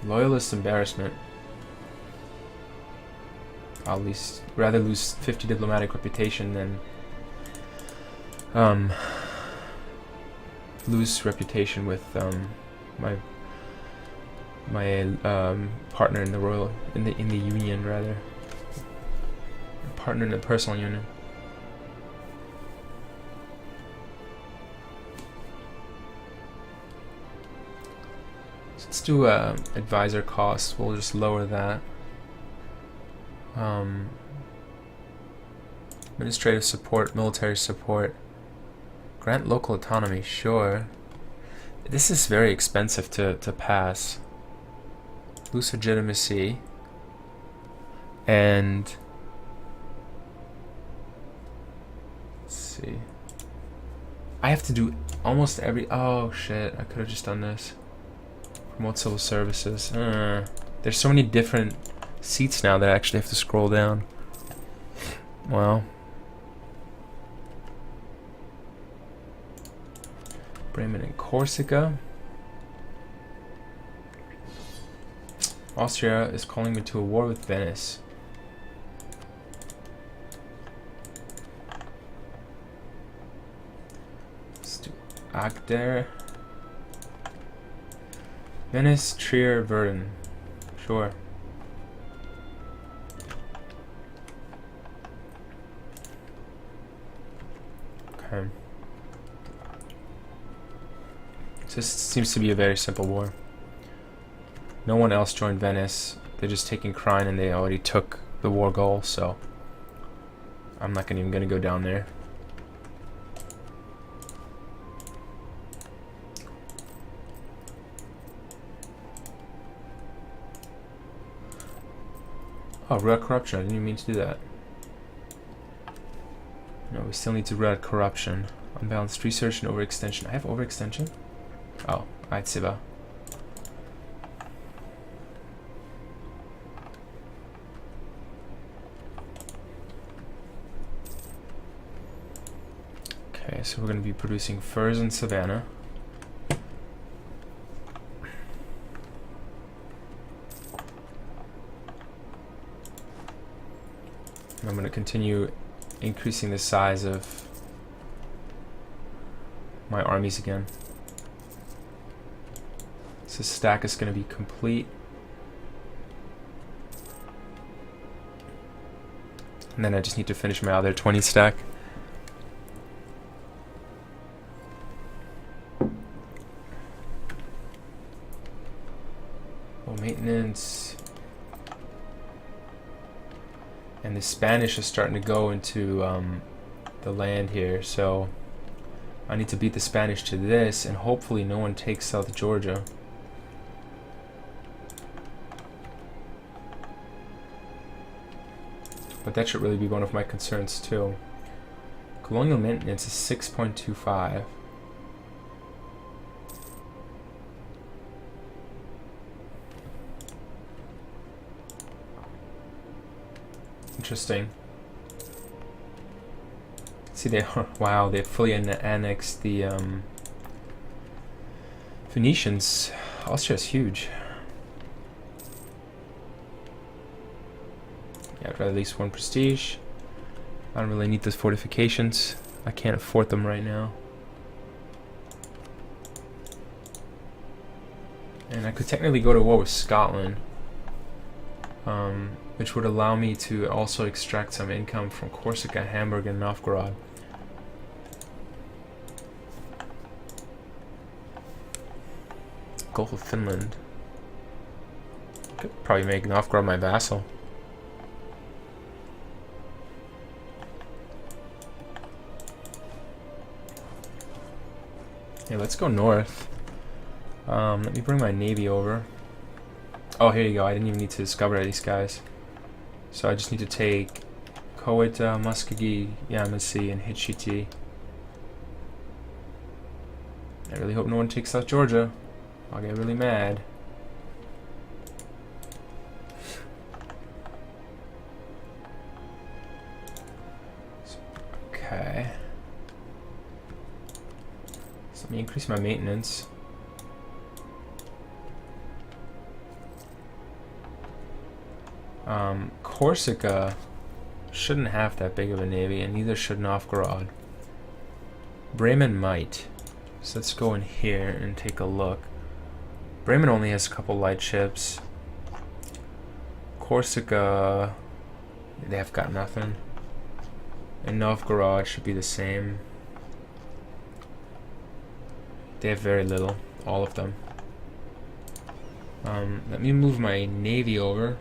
Loyalist embarrassment. I'll rather lose 50 diplomatic reputation than lose reputation with my partner in the union, rather. Partner in the personal union. So let's do advisor costs. We'll just lower that. Administrative support, military support. Grant local autonomy, sure. This is very expensive to pass. Lose legitimacy. And let's see. I have to do almost every. Oh shit! I could have just done this. Promote civil services. There's so many different seats now that I actually have to scroll down. Wow. Bremen and Corsica. Austria is calling me to a war with Venice. Let's do Agder. Venice, Trier, Verdun. Sure. Okay. So this seems to be a very simple war. No one else joined Venice. They're just taking Krine and they already took the war goal, so I'm not even gonna go down there. Oh, root out corruption. I didn't even mean to do that. No, we still need to root out corruption. Unbalanced research and overextension. I have overextension? Oh, Aitsiba. Okay, so we're going to be producing furs in Savannah. And I'm going to continue increasing the size of my armies again. So this stack is going to be complete. And then I just need to finish my other 20 stack. Oh, maintenance. And the Spanish is starting to go into the land here, so I need to beat the Spanish to this, and hopefully no one takes South Georgia. But that should really be one of my concerns too. Colonial maintenance is 6.25. Interesting. See, they are, wow, they fully annexed the Phoenicians. Austria's huge. Yeah, I've got at least one prestige. I don't really need those fortifications. I can't afford them right now. And I could technically go to war with Scotland, which would allow me to also extract some income from Corsica, Hamburg, and Novgorod. Gulf of Finland. Could probably make Novgorod my vassal. Yeah, let's go north. Let me bring my navy over. Oh, here you go. I didn't even need to discover these guys. So I just need to take Koweta, Muskogee, Yamasee, and Hitchiti. I really hope no one takes South Georgia. I'll get really mad. Okay. So let me increase my maintenance. Corsica shouldn't have that big of a navy, and neither should Novgorod. Bremen might. So let's go in here and take a look. Bremen only has a couple light ships. Corsica, they have got nothing. And Novgorod should be the same. They have very little, all of them. Let me move my navy over,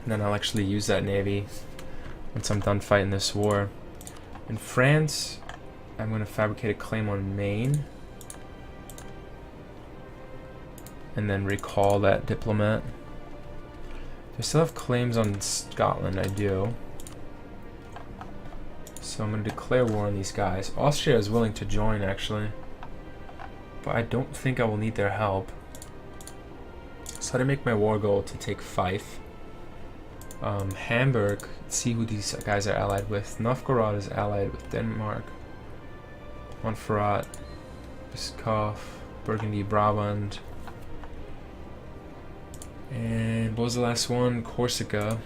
and then I'll actually use that navy once I'm done fighting this war. In France, I'm going to fabricate a claim on Maine, and then recall that diplomat. Do I still have claims on Scotland? I do. So I'm going to declare war on these guys. Austria is willing to join, actually, but I don't think I will need their help. So how to make my war goal to take Fife. Hamburg, let's see who these guys are allied with. Novgorod is allied with Denmark. Montferrat, Biscoff, Burgundy, Brabant. And what was the last one? Corsica.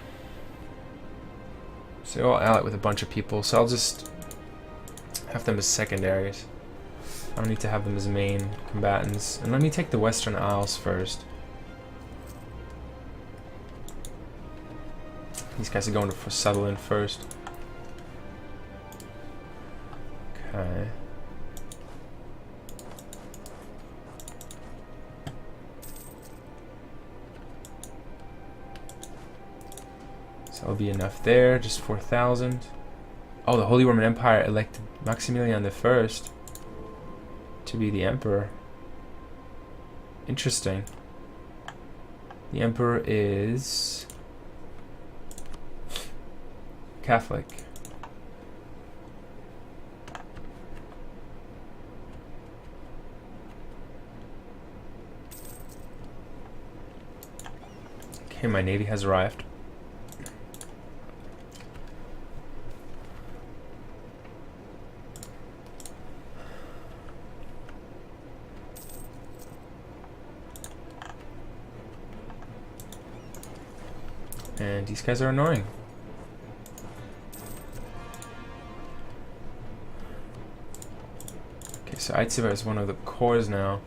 So they're all allied with a bunch of people, so I'll just have them as secondaries. I don't need to have them as main combatants. And let me take the Western Isles first. These guys are going for Sutherland first. Okay. So that'll be enough there, just 4,000. Oh, the Holy Roman Empire elected Maximilian I to be the emperor. Interesting. The emperor is Catholic. Okay, my navy has arrived. And these guys are annoying. Okay, so Aitziva is one of the cores now.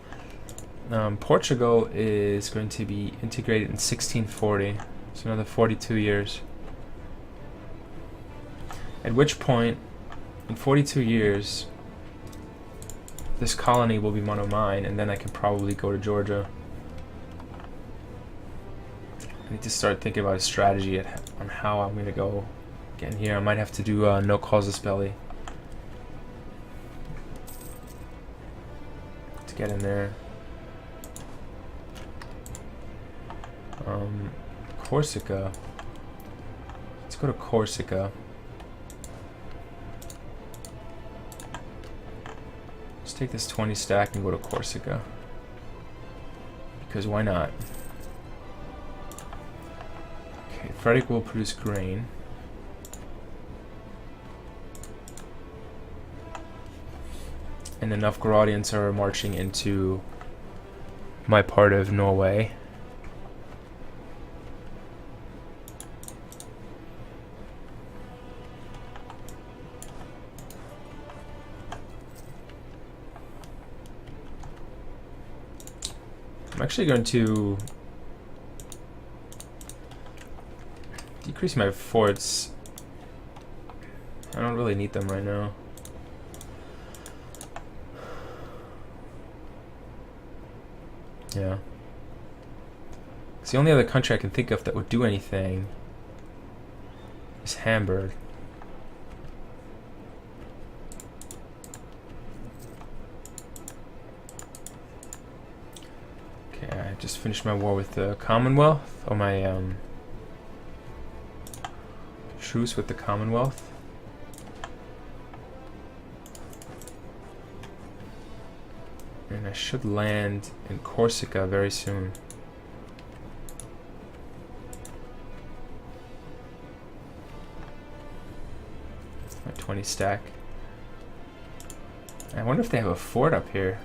Portugal is going to be integrated in 1640, so another 42 years. At which point, in 42 years, this colony will be one of mine, and then I can probably go to Georgia. I need to start thinking about a strategy on how I'm going to go get in here. I might have to do no casus belli to get in there. Corsica. Let's go to Corsica. Let's take this 20 stack and go to Corsica. Because why not? Okay, Frederick will produce grain. And the Novgorodians are marching into my part of Norway. I'm actually going to decrease my forts. I don't really need them right now. Yeah. It's the only other country I can think of that would do anything is Hamburg. Okay, I just finished my war with the Commonwealth, or my truce with the Commonwealth. And I should land in Corsica very soon. My 20 stack. I wonder if they have a fort up here.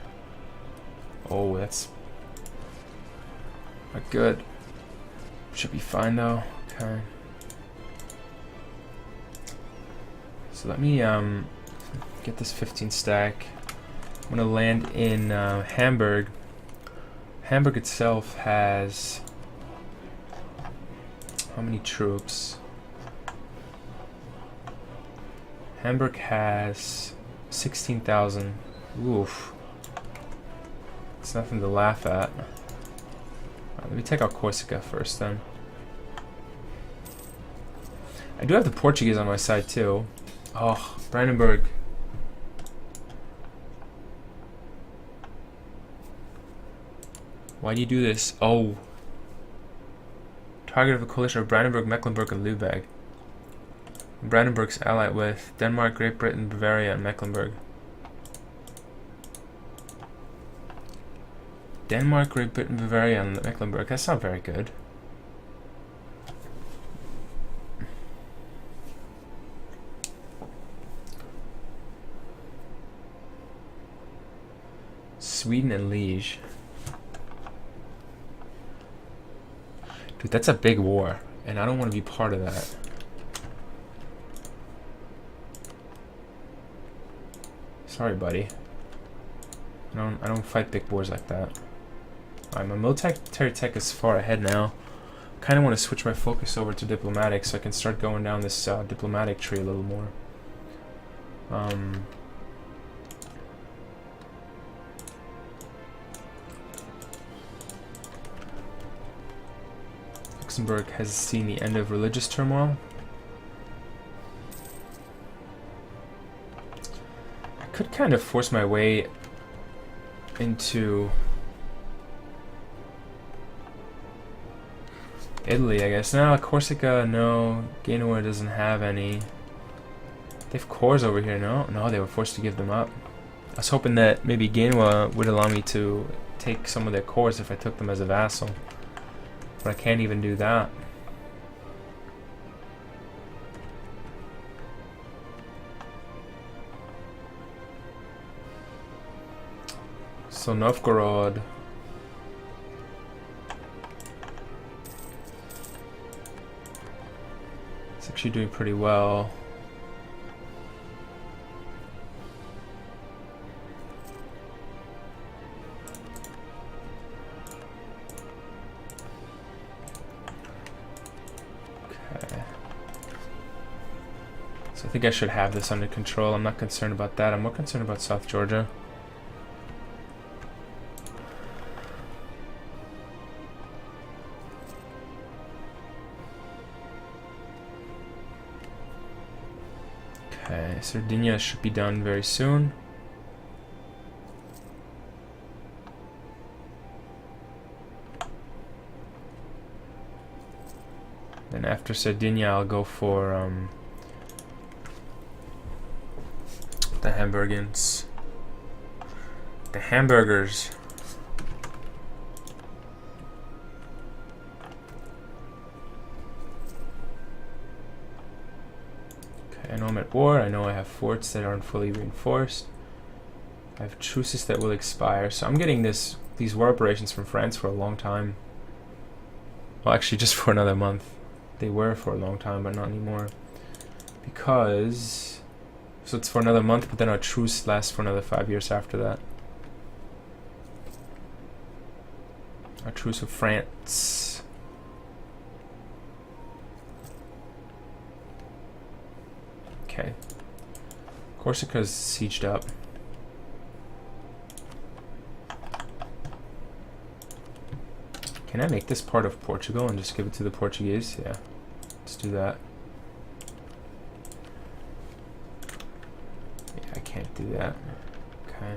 Oh, that's not good. Should be fine though. Okay. So let me get this 15 stack. I'm gonna land in Hamburg. Hamburg itself has how many troops? Hamburg has 16,000. Oof. It's nothing to laugh at. Right, let me take out Corsica first then. I do have the Portuguese on my side too. Oh, Brandenburg. Why do you do this? Oh. Target of a coalition of Brandenburg, Mecklenburg, and Lübeck. Brandenburg's allied with Denmark, Great Britain, Bavaria, and Mecklenburg. Denmark, Great Britain, Bavaria, and Mecklenburg. That's not very good. Sweden and Liège. Dude, that's a big war, and I don't want to be part of that. Sorry, buddy. I don't fight big wars like that. Alright, my military tech is far ahead now. Kind of want to switch my focus over to diplomatic so I can start going down this diplomatic tree a little more. Luxembourg has seen the end of religious turmoil. I could kind of force my way into Italy, I guess. No, Corsica, no. Genoa doesn't have any. They have cores over here, no? No, they were forced to give them up. I was hoping that maybe Genoa would allow me to take some of their cores if I took them as a vassal. But I can't even do that. So Novgorod. It's actually doing pretty well. So I think I should have this under control. I'm not concerned about that. I'm more concerned about South Georgia. Okay, Sardinia should be done very soon. Then after Sardinia, I'll go for the Hamburgians. The hamburgers. Okay, I know I'm at war. I know I have forts that aren't fully reinforced. I have truces that will expire. So I'm getting these war operations from France for a long time. Well, actually just for another month. They were for a long time, but not anymore. Because... So it's for another month, but then our truce lasts for another 5 years after that. Our truce with France. Okay. Corsica's sieged up. Can I make this part of Portugal and just give it to the Portuguese? Yeah. Let's do that. Can't do that. Okay.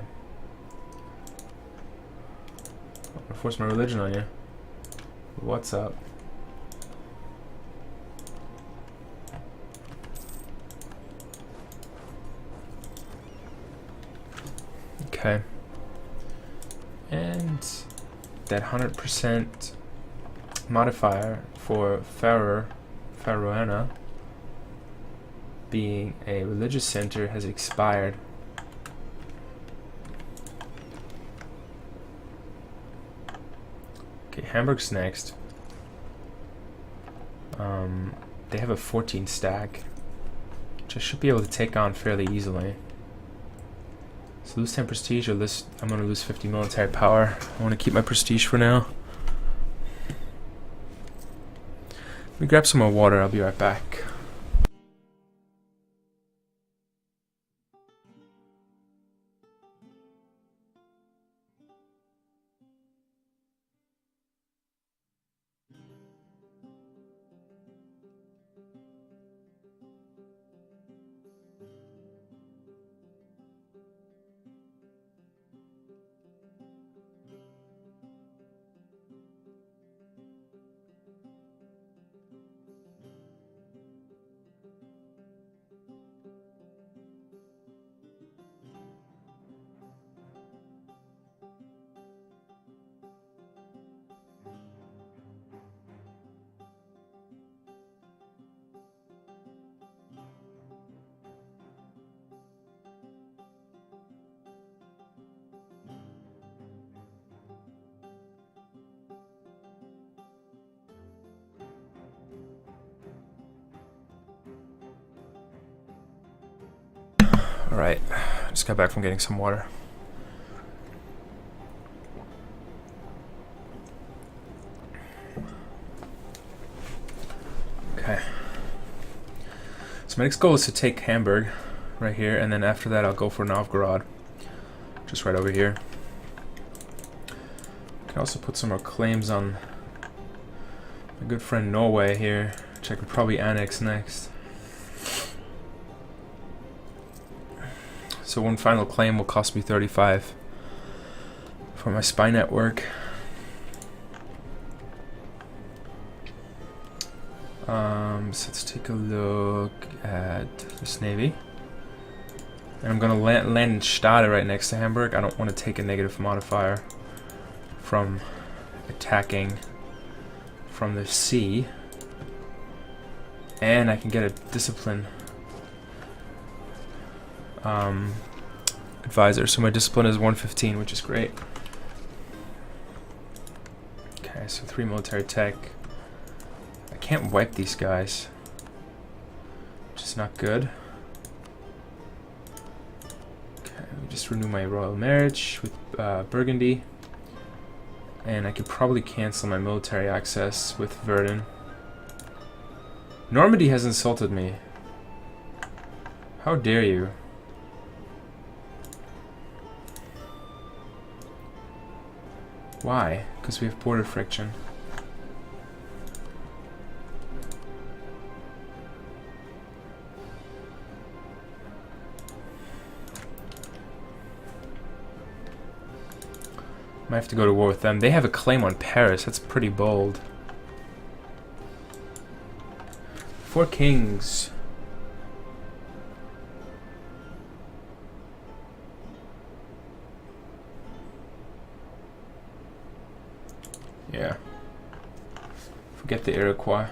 I'm gonna force my religion on you. What's up? Okay. And that 100% modifier for Faroana being a religious center has expired. Okay, Hamburg's next. They have a 14 stack, which I should be able to take on fairly easily. So lose 10 prestige or lose, I'm going to lose 50 military power. I want to keep my prestige for now. Let me grab some more water, I'll be right back. Alright, just got back from getting some water. Okay. So my next goal is to take Hamburg right here, and then after that I'll go for Novgorod. Just right over here. I can also put some more claims on my good friend Norway here, which I could probably annex next. So one final claim will cost me 35 for my spy network. So let's take a look at this navy. And I'm gonna land in Stade right next to Hamburg. I don't want to take a negative modifier from attacking from the sea. And I can get a discipline advisor, so my discipline is 115, which is great. Okay, so 3 military tech. I can't wipe these guys, which is not good. Okay, let me just renew my royal marriage with Burgundy, and I could probably cancel my military access with Verdun. Normandy has insulted me. How dare you? Why? Because we have border friction. Might have to go to war with them. They have a claim on Paris. That's pretty bold. 4 kings. Yeah. Forget the Iroquois.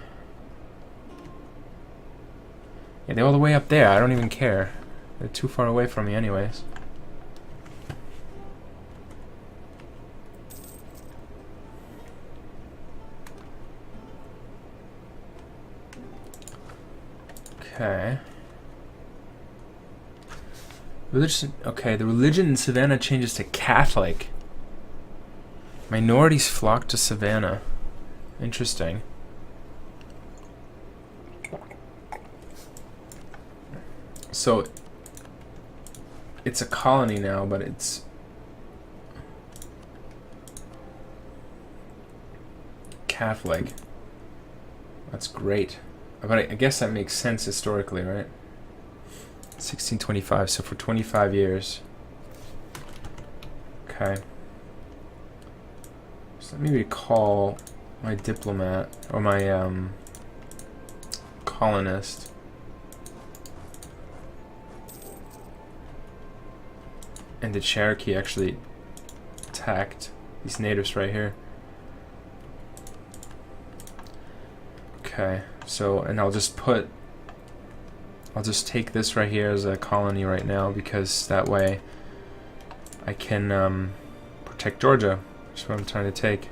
Yeah, they're all the way up there. I don't even care. They're too far away from me anyways. Okay. Religion. Okay, the religion in Savannah changes to Catholic. Minorities flock to Savannah. Interesting. So it's a colony now, but it's Catholic. That's great. But I guess that makes sense historically, right? 1625, so for 25 years. Okay. So let me recall my diplomat, or my colonist. And the Cherokee actually attacked these natives right here. Okay, so, and I'll just take this right here as a colony right now, because that way I can protect Georgia, which is what I'm trying to take.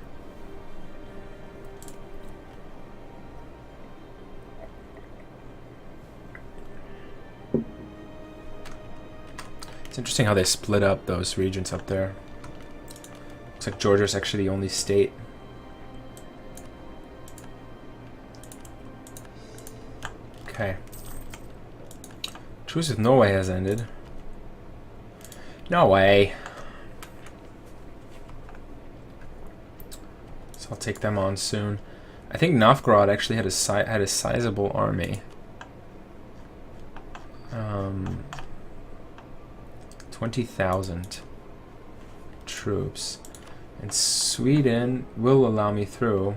It's interesting how they split up those regions up there. Looks like Georgia's actually the only state. Okay. Truce with Norway has ended. No way. So I'll take them on soon. I think Novgorod actually had a sizable army. 20,000 troops. And Sweden will allow me through.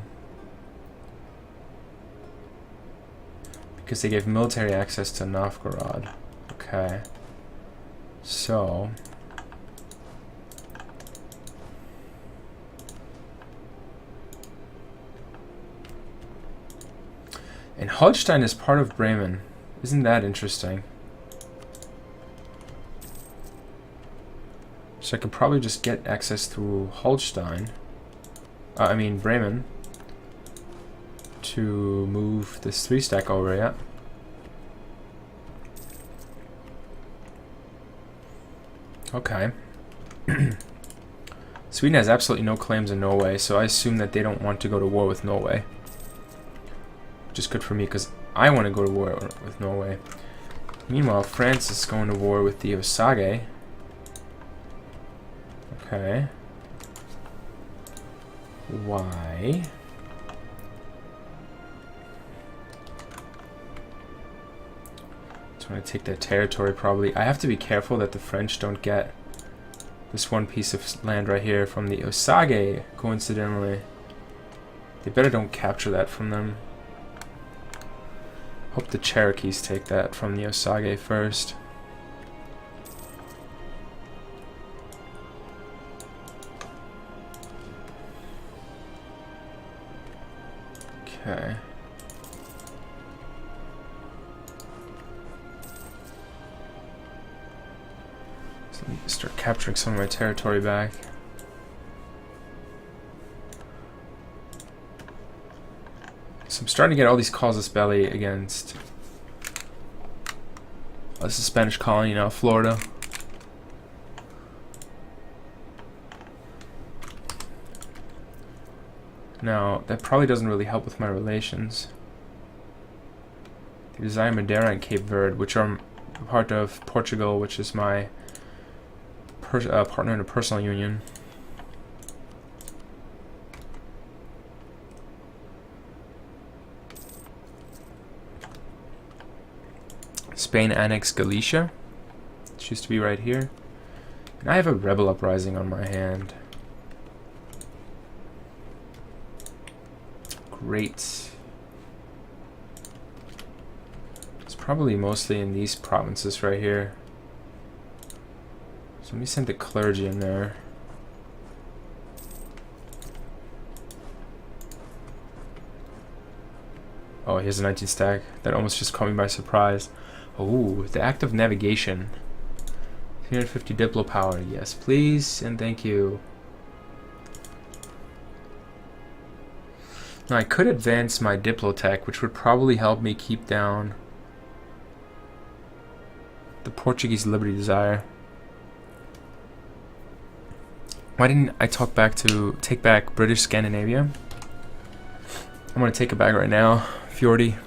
Because they gave military access to Novgorod. Okay. So... and Holstein is part of Bremen. Isn't that interesting? So I could probably just get access through Holstein. I mean Bremen. To move this 3-stack over, yeah. Okay. Sweden has absolutely no claims in Norway, so I assume that they don't want to go to war with Norway. Which is good for me, because I want to go to war with Norway. Meanwhile, France is going to war with the Osage. Okay. Why? Just want to take their territory, probably. I have to be careful that the French don't get this one piece of land right here from the Osage, coincidentally. They better don't capture that from them. Hope the Cherokees take that from the Osage first. Okay. So let me start capturing some of my territory back. So I'm starting to get all these casus belli against... oh, this is a Spanish colony now, Florida. Now, that probably doesn't really help with my relations. They desire Madeira and Cape Verde, which are part of Portugal, which is my partner in a personal union. Spain annexed Galicia, which used to be right here. And I have a rebel uprising on my hand. Great. It's probably mostly in these provinces right here. So let me send the clergy in there. Oh, here's a 19 stack. That almost just caught me by surprise. Oh, the act of navigation. 350 diplo power. Yes, please, and thank you. Now, I could advance my Diplotech, which would probably help me keep down the Portuguese Liberty Desire. Why didn't I take back British Scandinavia? I'm going to take it back right now. Fjordy.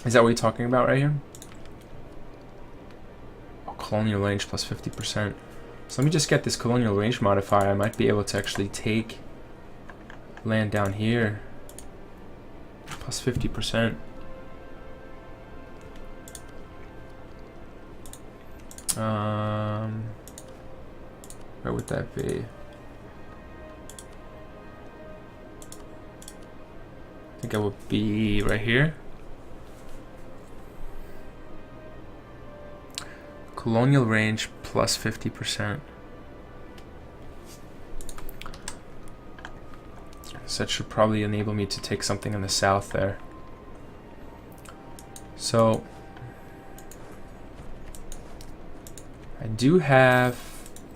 Is that what you're talking about right here? Oh, colonial range plus 50%. So let me just get this colonial range modifier. I might be able to actually take land down here. Plus 50%. Where would that be? I think I would be right here. Colonial range plus 50%. So that should probably enable me to take something in the south there. So I do have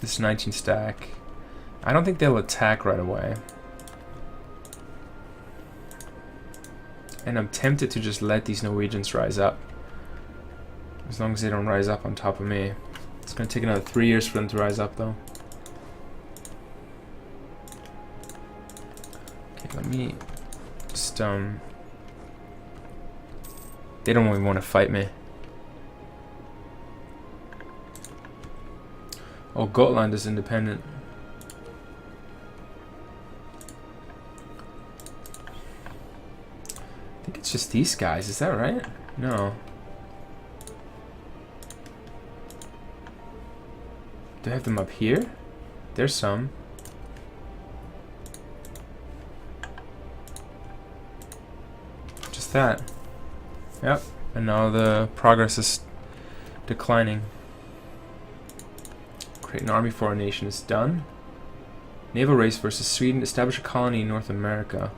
this 19 stack. I don't think they'll attack right away. And I'm tempted to just let these Norwegians rise up. As long as they don't rise up on top of me. It's gonna take another 3 years for them to rise up, though. Okay, let me just they don't even want to fight me. Oh, Gotland is independent. I think it's just these guys, is that right? No. Do I have them up here? There's some. Just that. Yep. And now the progress is declining. Create an army for our nation is done. Naval race versus Sweden. Establish a colony in North America.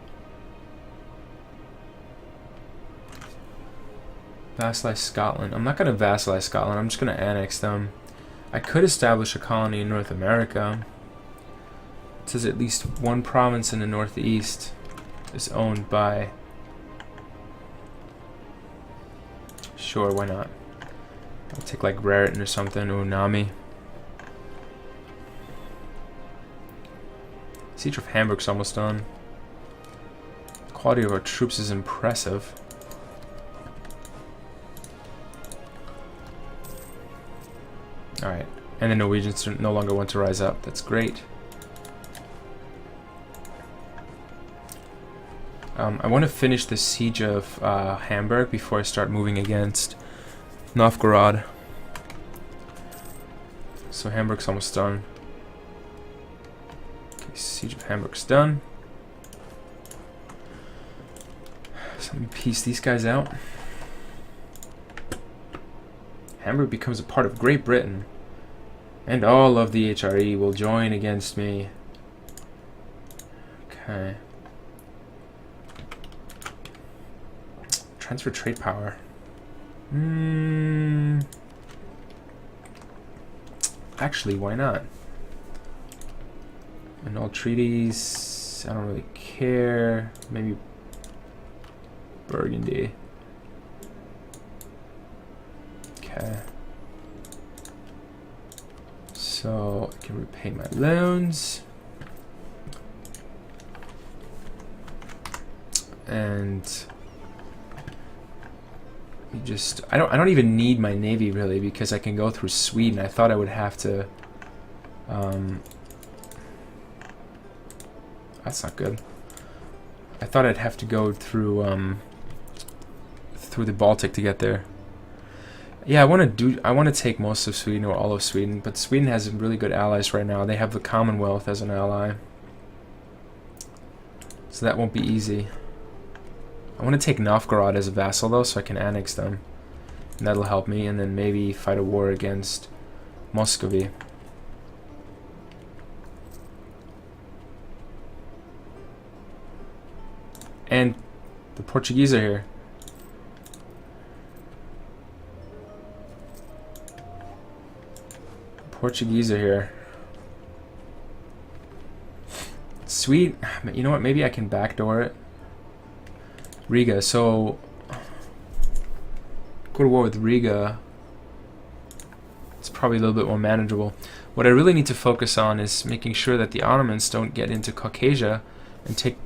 Vassalize Scotland. I'm not going to vassalize Scotland. I'm just going to annex them. I could establish a colony in North America. It says at least one province in the northeast is owned by... Sure, why not? I'll take like Raritan or something, or Nami. Siege of Hamburg's almost done. The quality of our troops is impressive. Alright, and the Norwegians no longer want to rise up. That's great. I want to finish the siege of Hamburg before I start moving against Novgorod. So Hamburg's almost done. Okay, siege of Hamburg's done. So let me piece these guys out. Hamburg becomes a part of Great Britain, and all of the HRE will join against me. Okay. Transfer trade power. Actually, why not? And all treaties. I don't really care. Maybe Burgundy. Okay. So I can repay my loans. And you just I don't even need my navy really, because I can go through Sweden. I thought I would have to that's not good. I thought I'd have to go through the Baltic to get there. Yeah, I want to take most of Sweden or all of Sweden, but Sweden has really good allies right now. They have the Commonwealth as an ally. So that won't be easy. I want to take Novgorod as a vassal though, so I can annex them. And that'll help me, and then maybe fight a war against Muscovy. And the Portuguese are here. Portuguese are here. Sweet. You know what? Maybe I can backdoor it. Riga. So go to war with Riga. It's probably a little bit more manageable. What I really need to focus on is making sure that the Ottomans don't get into Caucasia and take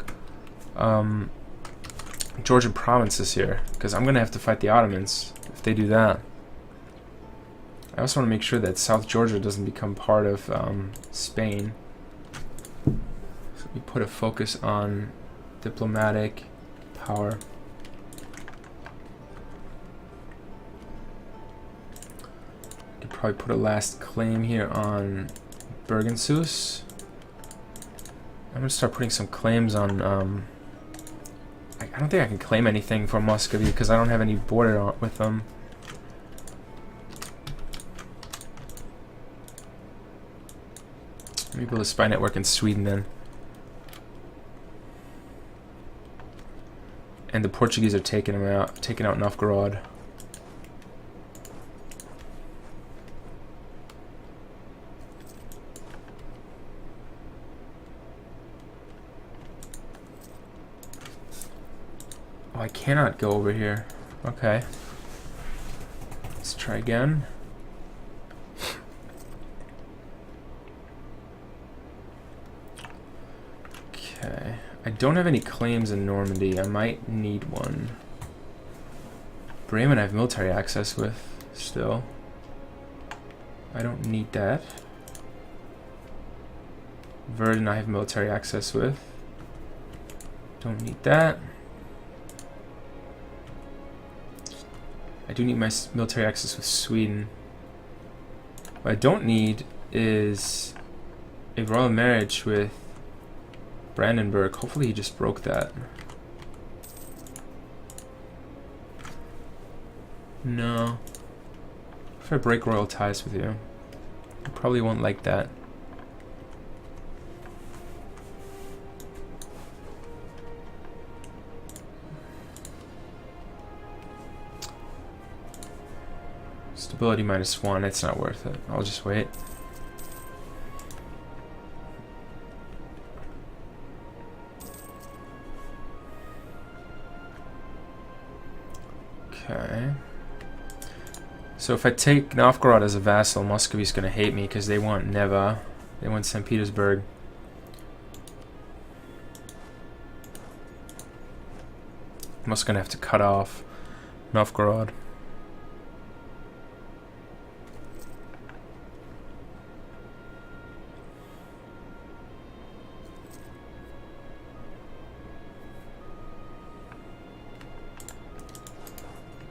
Georgian provinces here, because I'm gonna have to fight the Ottomans if they do that. I also want to make sure that South Georgia doesn't become part of Spain. So we put a focus on diplomatic power. Could probably put a last claim here on Bergensus. I'm gonna start putting some claims on. I don't think I can claim anything from Muscovy because I don't have any border with them. Let me build a spy network in Sweden then. And the Portuguese are taking out Novgorod. Oh, I cannot go over here. Okay. Let's try again. Okay. I don't have any claims in Normandy. I might need one. Bremen I have military access with still. I don't need that. Verdun I have military access with. Don't need that. I do need my military access with Sweden. What I don't need is a royal marriage with Brandenburg. Hopefully he just broke that. No. If I break royal ties with you, I probably won't like that. Stability -1, it's not worth it. I'll just wait. Okay. So if I take Novgorod as a vassal, Muscovy's gonna hate me because they want Neva. They want St. Petersburg. I'm also gonna have to cut off Novgorod.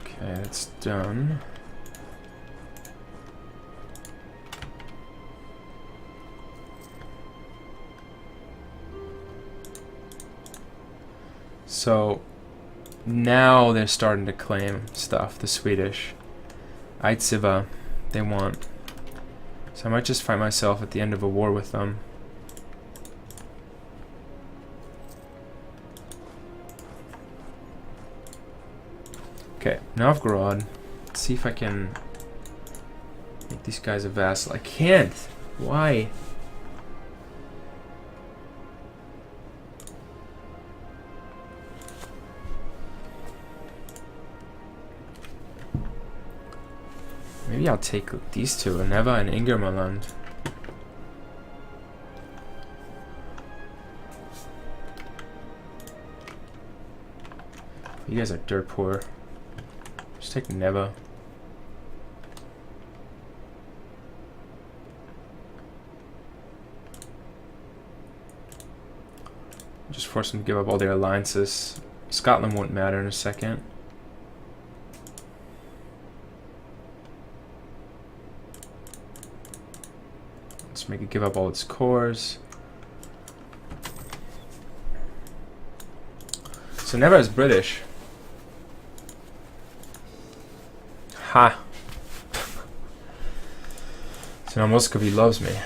Okay, that's done. So now they're starting to claim stuff, the Swedish. Aitsiva, they want. So I might just find myself at the end of a war with them. Okay, Novgorod. Let's see if I can make these guys a vassal. I can't! Why? Maybe I'll take these two, Neva and Ingermanland. You guys are dirt poor. Just take Neva. Just force them to give up all their alliances. Scotland won't matter in a second. Let's make it give up all its cores. So Neva is British. Ha! So now Muscovy loves me.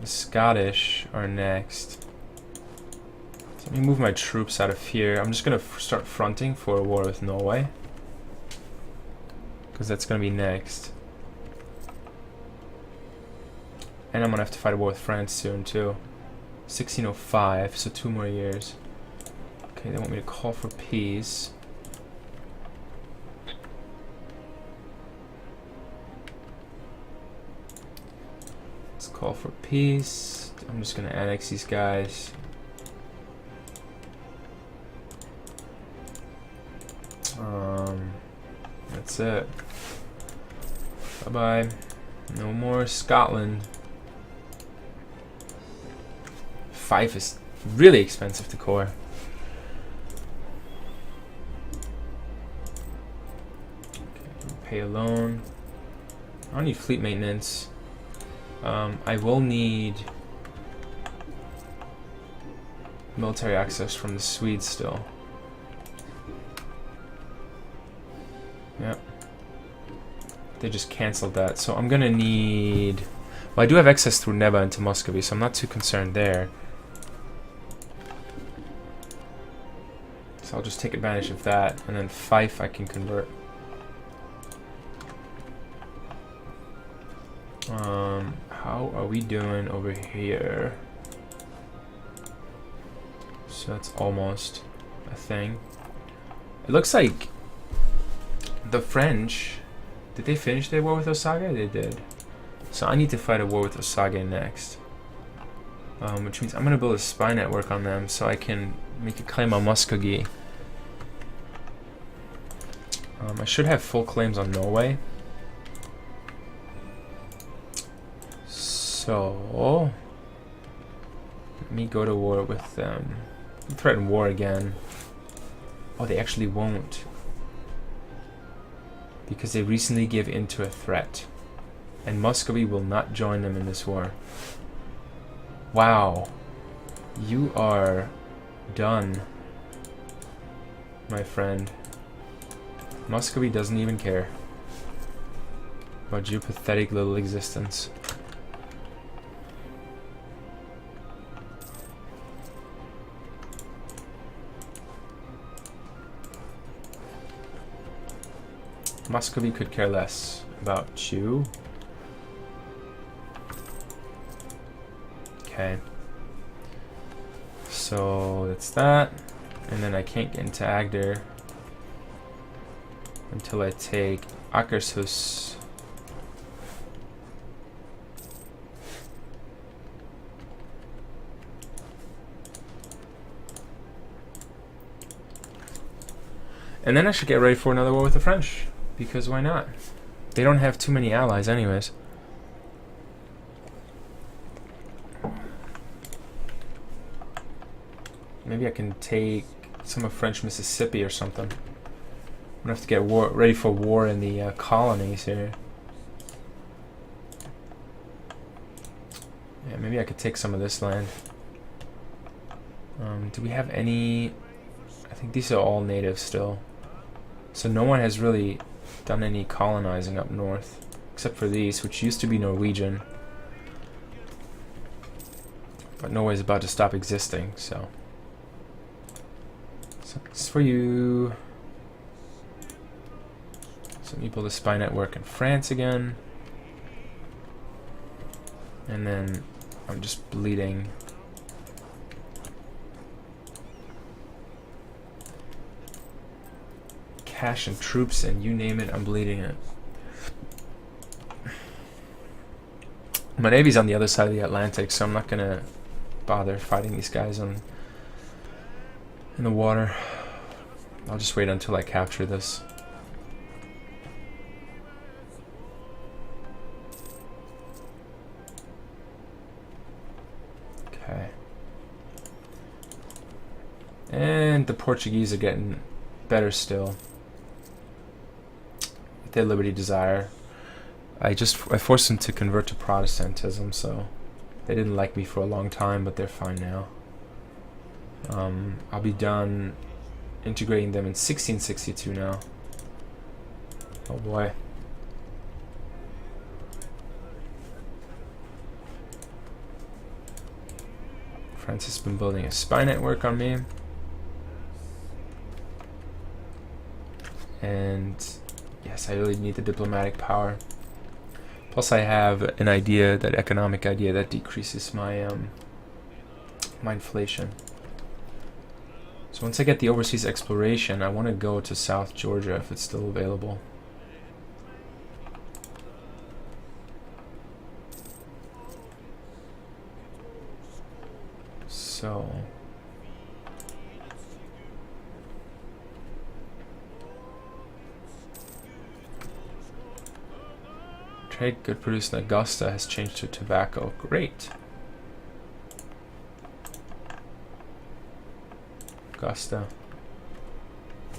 The Scottish are next. So let me move my troops out of here. I'm just gonna start fronting for a war with Norway, because that's gonna be next. And I'm gonna have to fight a war with France soon too. 1605, so 2 more years. Okay, they want me to call for peace. Let's call for peace. I'm just gonna annex these guys. That's it. Bye-bye. No more Scotland. 5 is really expensive to core. Okay, pay a loan. I don't need fleet maintenance. I will need military access from the Swedes still. Yep. They just cancelled that. So I'm gonna need... Well, I do have access through Neva into Muscovy, so I'm not too concerned there. So I'll just take advantage of that, and then Fife I can convert. How are we doing over here? So that's almost a thing. It looks like the French, did they finish their war with Osaka? They did. So I need to fight a war with Osage next. Which means I'm going to build a spy network on them so I can make a claim on Muskogee. I should have full claims on Norway. So let me go to war with them. Threaten war again. Oh, they actually won't. Because they recently gave in to a threat. And Muscovy will not join them in this war. Wow. You are done, my friend. Muscovy doesn't even care about your pathetic little existence. Muscovy could care less about you. Okay. So that's that. And then I can't get into Agder until I take Akershus. And then I should get ready for another war with the French. Because why not? They don't have too many allies anyways. Maybe I can take some of French Mississippi or something. I'm gonna have to get ready for war in the colonies here. Yeah, maybe I could take some of this land. Do we have any... I think these are all native still. So no one has really done any colonizing up north. Except for these, which used to be Norwegian. But Norway's about to stop existing, so... Sucks for you. So let me build a spy network in France again. And then I'm just bleeding. Cash and troops and you name it, I'm bleeding it. My navy's on the other side of the Atlantic, so I'm not gonna bother fighting these guys in the water. I'll just wait until I capture this. Okay. And the Portuguese are getting better still. With their liberty desire. I forced them to convert to Protestantism, so they didn't like me for a long time, but they're fine now. I'll be done integrating them in 1662 now. Oh boy. France has been building a spy network on me. And yes, I really need the diplomatic power. Plus I have an idea, that economic idea that decreases my my inflation. So once I get the overseas exploration, I want to go to South Georgia if it's still available. So trade good produced in Augusta has changed to tobacco. Great. Augusta.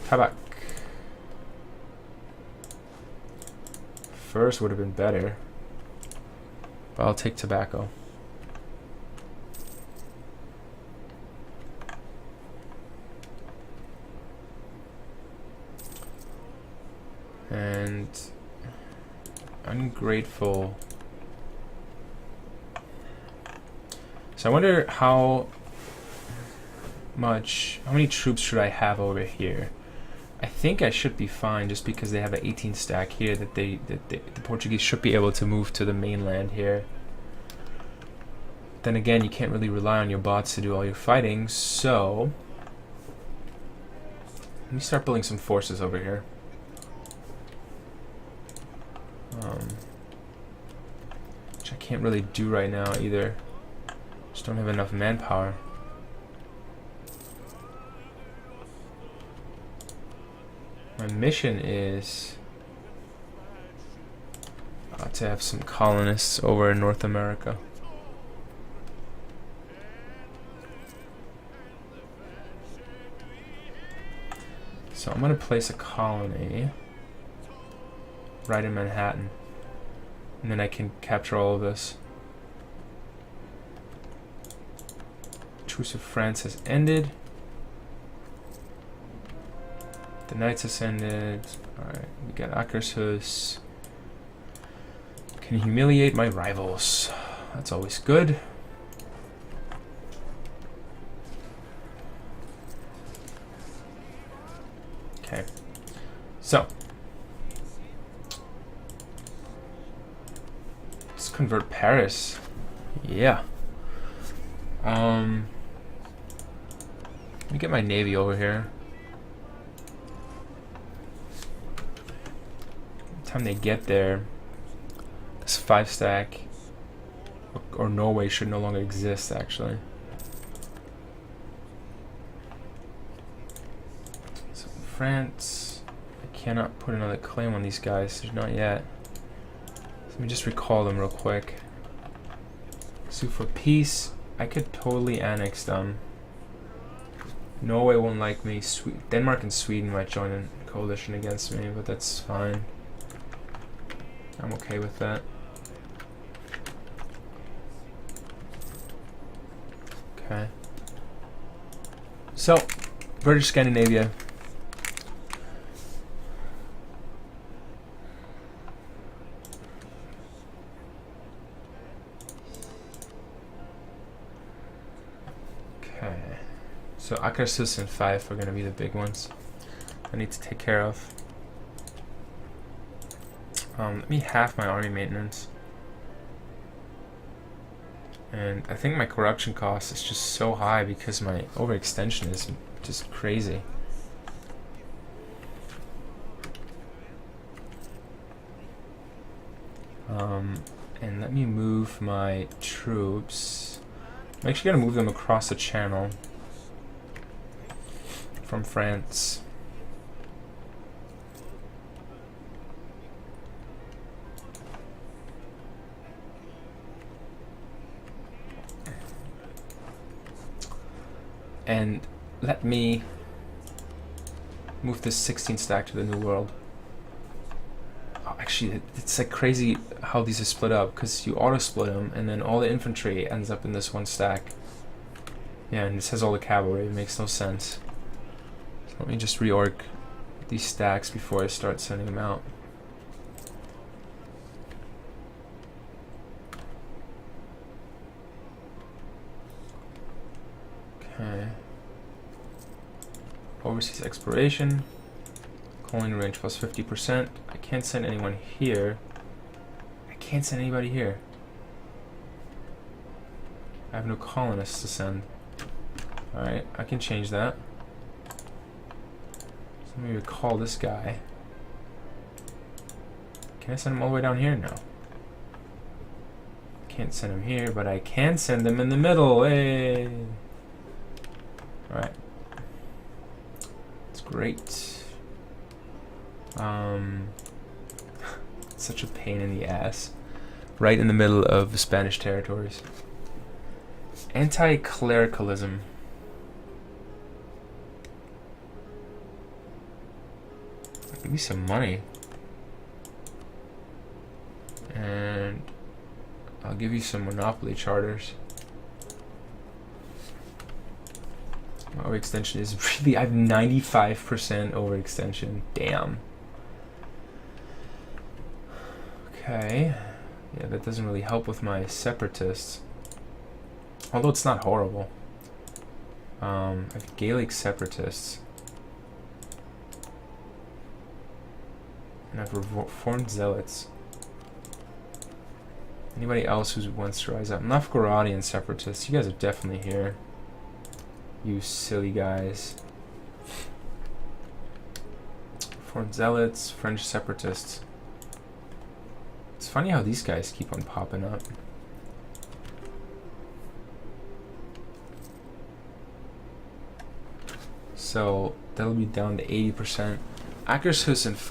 Tabak. Furs would have been better. But I'll take tobacco. And ungrateful. So I wonder how many troops should I have over here? I think I should be fine just because they have an 18 stack here that the Portuguese should be able to move to the mainland here. Then again, you can't really rely on your bots to do all your fighting, so let me start building some forces over here. which I can't really do right now either. Just don't have enough manpower. My mission is to have some colonists over in North America. So I'm going to place a colony right in Manhattan, and then I can capture all of this. Truce of France has ended. The Knights ascended. Alright, we got Akershus. Can humiliate my rivals. That's always good. Okay. So. Let's convert Paris. Yeah. Let me get my navy over here. Time they get there, this 5-stack or Norway should no longer exist, actually. So France, I cannot put another claim on these guys. There's not yet. So let me just recall them real quick. Sue for peace. I could totally annex them. Norway won't like me. Denmark and Sweden might join a coalition against me, but that's fine. I'm okay with that. Okay. So, British Scandinavia. Okay. So Akershus and Fife are going to be the big ones I need to take care of. Let me half my army maintenance. And I think my corruption cost is just so high because my overextension is just crazy. And let me move my troops. I'm actually going to move them across the channel from France. And let me move this 16 stack to the New World. Oh, actually, it's like crazy how these are split up, because you auto split them and then all the infantry ends up in this one stack. Yeah, and this has all the cavalry. It makes no sense. So let me just reorg these stacks before I start sending them out. Okay. Overseas exploration. Colony range plus 50%. I can't send anyone here. I can't send anybody here. I have no colonists to send. Alright, I can change that. So let me recall this guy. Can I send him all the way down here? No. Can't send him here, but I can send them in the middle. Hey! Alright. It's great. Such a pain in the ass. Right in the middle of the Spanish territories. Anti-clericalism. Give me some money. And I'll give you some monopoly charters. My overextension is really, I have 95% overextension. Damn. Okay. Yeah, that doesn't really help with my separatists. Although it's not horrible. I have Gaelic separatists. And I have reformed zealots. Anybody else who wants to rise up? Novgorodian separatists. You guys are definitely here. You silly guys. Reformed zealots, French separatists. It's funny how these guys keep on popping up. So that'll be down to 80%. Ackershuis and